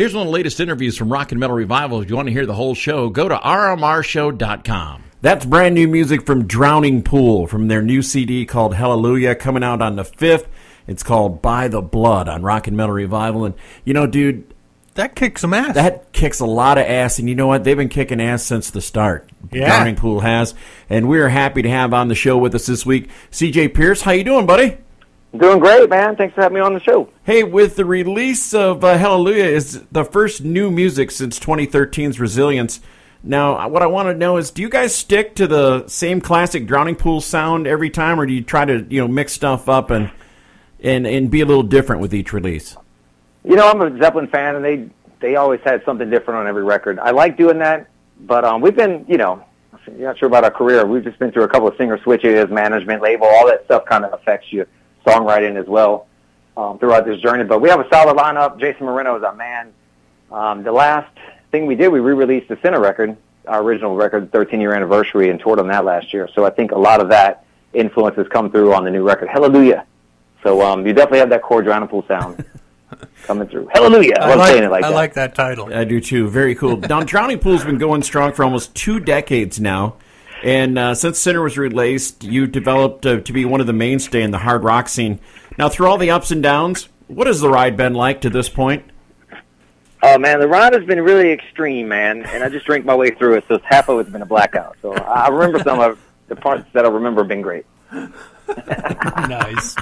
Here's one of the latest interviews from Rock and Metal Revival. If you want to hear the whole show, go to rmrshow.com. That's brand new music from Drowning Pool from their new CD called Hallelujah, coming out on the 5th. It's called By the Blood on Rock and Metal Revival. And, you know, dude, that kicks some ass. That kicks a lot of ass. And you know what? They've been kicking ass since the start. Yeah. Drowning Pool has. And we're happy to have on the show with us this week CJ Pierce. How you doing, buddy? Doing great, man. Thanks for having me on the show. Hey, with the release of Hallelujah is the first new music since 2013's Resilience. Now, what I want to know is, do you guys stick to the same classic Drowning Pool sound every time, or do you try to, mix stuff up and be a little different with each release? You know, I'm a Zeppelin fan, and they always had something different on every record. I like doing that, but we've been, you're not sure about our career. We've just been through a couple of singer switches, management, label, all that stuff kind of affects you. Songwriting as well throughout this journey. But we have a solid lineup. Jason Moreno is our man. The last thing we did, we re-released the Sinner record, our original record, 13-year anniversary, and toured on that last year. So I think a lot of that influence has come through on the new record, Hallelujah. So you definitely have that core Drowning Pool sound coming through. Hallelujah. I love saying it like that. I like that title. I do too. Very cool. Now, Drowning Pool's been going strong for almost 2 decades now. And since Sinner was released, you developed to be one of the mainstay in the hard rock scene. Now, through all the ups and downs, what has the ride been like to this point? Oh, man, the ride has been really extreme, man, and I just drank my way through it, so half of it's been a blackout. So I remember some of the parts that I remember have been great. Nice.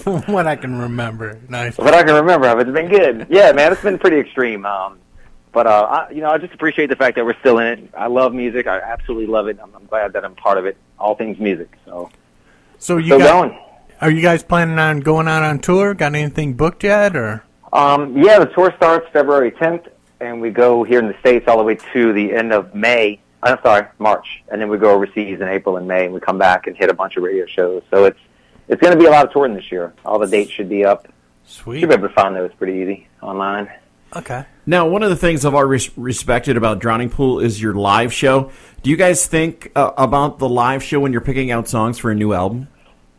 What I can remember. Nice. What I can remember of it's been good. Yeah, man, it's been pretty extreme. But I just appreciate the fact that we're still in it. I love music. I absolutely love it. I'm glad that I'm part of it. All things music. So you going? Are you guys planning on going out on tour? Got anything booked yet, or? Yeah, the tour starts February 10th, and we go here in the States all the way to the end of March, and then we go overseas in April and May, and we come back and hit a bunch of radio shows. So it's going to be a lot of touring this year. All the dates should be up. Sweet. You'll be able to find those pretty easy online. Okay. Now, one of the things I've always respected about Drowning Pool is your live show. Do you guys think about the live show when you're picking out songs for a new album?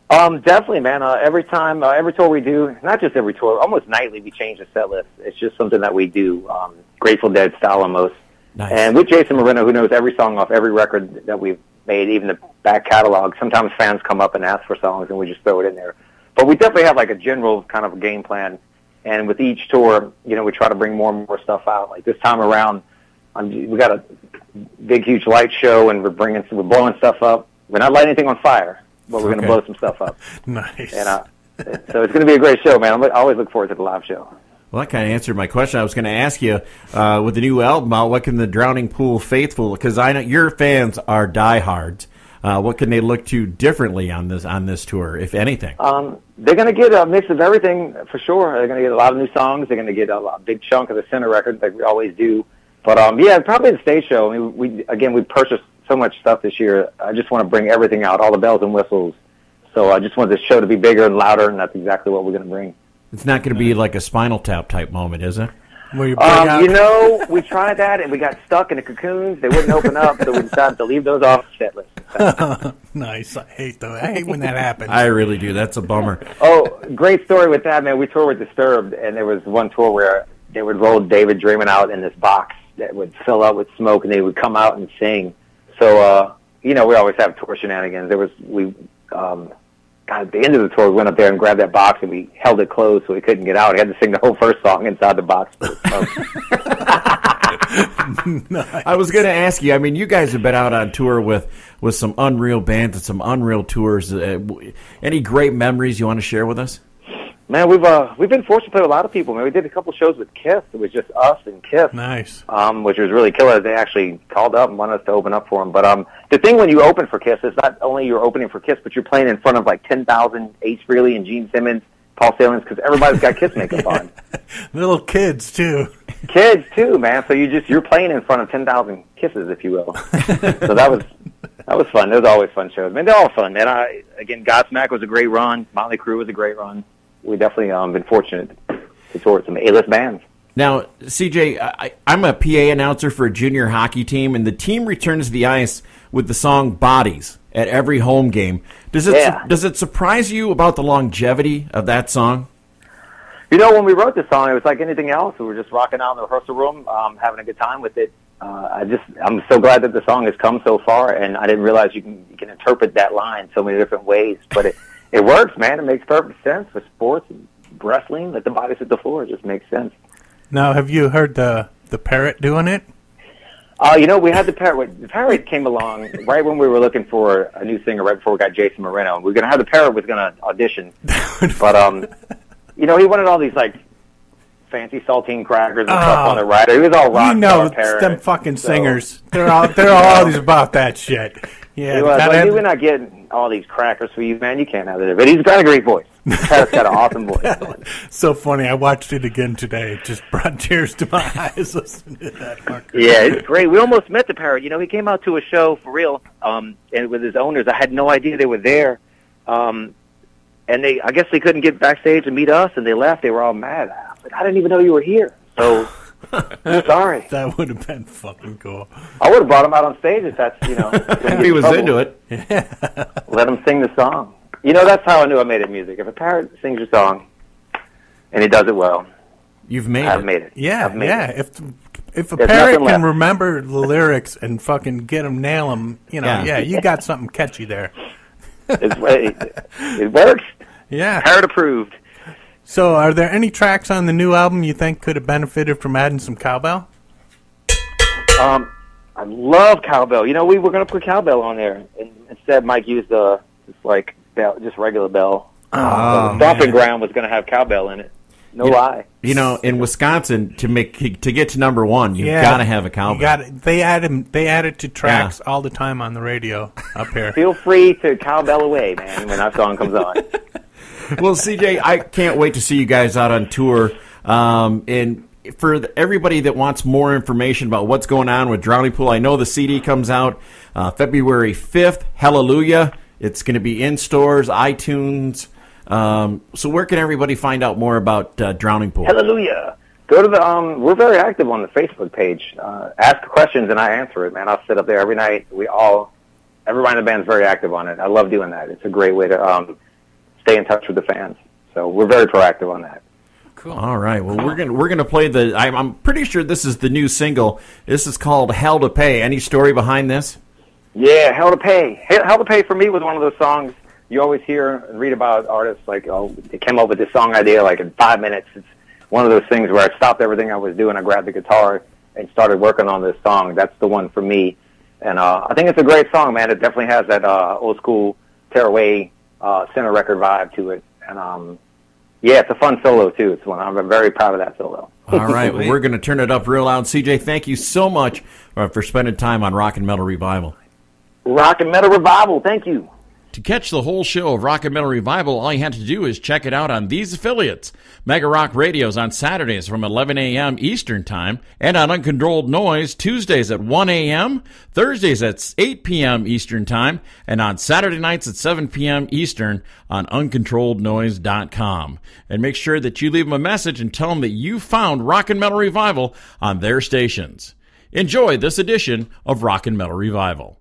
Definitely, man. Every time, every tour we do, not just every tour, almost nightly we change the set list. It's just something that we do, Grateful Dead style almost. Nice. And with Jason Moreno, who knows every song off every record that we've made, even the back catalog, sometimes fans come up and ask for songs and we just throw it in there. But we definitely have like a general kind of game plan. And with each tour, we try to bring more and more stuff out. Like this time around, we got a big, huge light show, and we're blowing stuff up. We're not lighting anything on fire, but we're going to blow some stuff up. Nice. And so it's going to be a great show, man. I always look forward to the live show. Well, that kind of answered my question. I was going to ask you, with the new album out, what can the Drowning Pool faithful, because I know your fans are diehards, what can they look to differently on this tour, if anything? They're going to get a mix of everything for sure. They're going to get a lot of new songs. They're going to get a big chunk of the Sinner record like we always do. But yeah, probably the stage show. I mean, we purchased so much stuff this year. I just want to bring everything out, all the bells and whistles. So I just want this show to be bigger and louder, and that's exactly what we're going to bring. It's not going to be like a Spinal Tap type moment, is it? Where you bring out... we tried that, and we got stuck in the cocoons. They wouldn't open up, so we decided to leave those off the set list. Nice. I hate when that happens. I really do. That's a bummer. Oh, great story with that, man. We toured with Disturbed, and there was one tour where they would roll David Draymond out in this box that would fill up with smoke, and they would come out and sing. So, we always have tour shenanigans. At the end of the tour, we went up there and grabbed that box, and we held it closed so we couldn't get out. We had to sing the whole first song inside the box. Nice. I was going to ask you, I mean, you guys have been out on tour with some unreal bands and some unreal tours. Any great memories you want to share with us? Man, we've been fortunate to play with a lot of people. Man, we did a couple shows with Kiss. It was just us and Kiss. Nice. Which was really killer. They actually called up and wanted us to open up for them. But the thing when you open for Kiss is not only you're opening for Kiss, but you're playing in front of like 10,000 Ace Frehley and Gene Simmons, Paul Salians, because everybody's got Kiss makeup on. Little kids too. Kids too, man. So you're playing in front of 10,000 Kisses, if you will. So that was fun. Those are always fun shows. Man, they're all fun, man. Godsmack was a great run. Motley Crue was a great run. We definitely been fortunate to tour with some A-list bands. Now, CJ, I'm a PA announcer for a junior hockey team, and the team returns to the ice with the song Bodies at every home game. Does it surprise you about the longevity of that song? You know, when we wrote this song, it was like anything else. We were just rocking out in the rehearsal room, having a good time with it. I'm so glad that the song has come so far, and I didn't realize you can interpret that line so many different ways. But it works, man. It makes perfect sense for sports and wrestling. Let the bodies hit the floor. It just makes sense. Now, have you heard the Parrot doing it? You know, we had the Parrot. The Parrot came along right when we were looking for a new singer, right before we got Jason Moreno. We were going to have the Parrot was going to audition. But, you know, he wanted all these, like, fancy saltine crackers and stuff on the rider. He was all rock star Parrot. Them fucking singers. They're always about that shit. Yeah, he was like, we're not getting all these crackers for you, man. You can't have it. But he's got a great voice. Parrot's got an awesome voice. So funny. I watched it again today. It just brought tears to my eyes listening to that fucker. Yeah, it's great. We almost met the Parrot. You know, he came out to a show for real, and with his owners. I had no idea they were there. And I guess they couldn't get backstage and meet us, and they left. They were all mad. I was like, I didn't even know you were here. So, I'm sorry. That would have been fucking cool. I would have brought him out on stage if that's, you know. If he was into it. Yeah. Let him sing the song. You know, that's how I knew I made it music. If a Parrot sings a song, and he does it well, I've made it. Yeah, I've made it. If a There's parrot nothing can left. remember the lyrics and fucking nail them, you know, you got something catchy there. It works. Yeah. Parrot approved. So, are there any tracks on the new album you think could have benefited from adding some cowbell? I love cowbell. You know, we were going to put cowbell on there, and instead Mike used just regular bell. The stomping ground was going to have cowbell in it. No lie. You know, in Wisconsin, to get to number one, you've got to have a cowbell. They add it to tracks all the time on the radio up here. Feel free to cowbell away, man, when that song comes on. Well, CJ, I can't wait to see you guys out on tour. And for everybody that wants more information about what's going on with Drowning Pool, I know the CD comes out February 5th. Hallelujah. It's going to be in stores, iTunes. So where can everybody find out more about Drowning Pool? Hallelujah. Go to the, we're very active on the Facebook page. Ask questions and I answer it, man. I'll sit up there every night. Everybody in the band's very active on it. I love doing that. It's a great way to stay in touch with the fans. So we're very proactive on that. Cool. All right. Well, we're gonna play the. I'm pretty sure this is the new single. This is called "Hell to Pay." Any story behind this? Yeah, "Hell to Pay." "Hell to Pay" for me was one of those songs you always hear and read about artists like, they came up with this song idea like in 5 minutes. It's one of those things where I stopped everything I was doing, I grabbed the guitar and started working on this song. That's the one for me. And I think it's a great song, man. It definitely has that old school Tearaway center record vibe to it. And yeah, it's a fun solo too. I'm very proud of that solo. All right, well, we're going to turn it up real loud. CJ, thank you so much for spending time on Rock and Metal Revival. Rock and Metal Revival, thank you. To catch the whole show of Rock and Metal Revival, all you have to do is check it out on these affiliates. Mega Rock Radio's on Saturdays from 11 a.m. Eastern Time, and on Uncontrolled Noise Tuesdays at 1 a.m., Thursdays at 8 p.m. Eastern Time, and on Saturday nights at 7 p.m. Eastern on UncontrolledNoise.com. And make sure that you leave them a message and tell them that you found Rock and Metal Revival on their stations. Enjoy this edition of Rock and Metal Revival.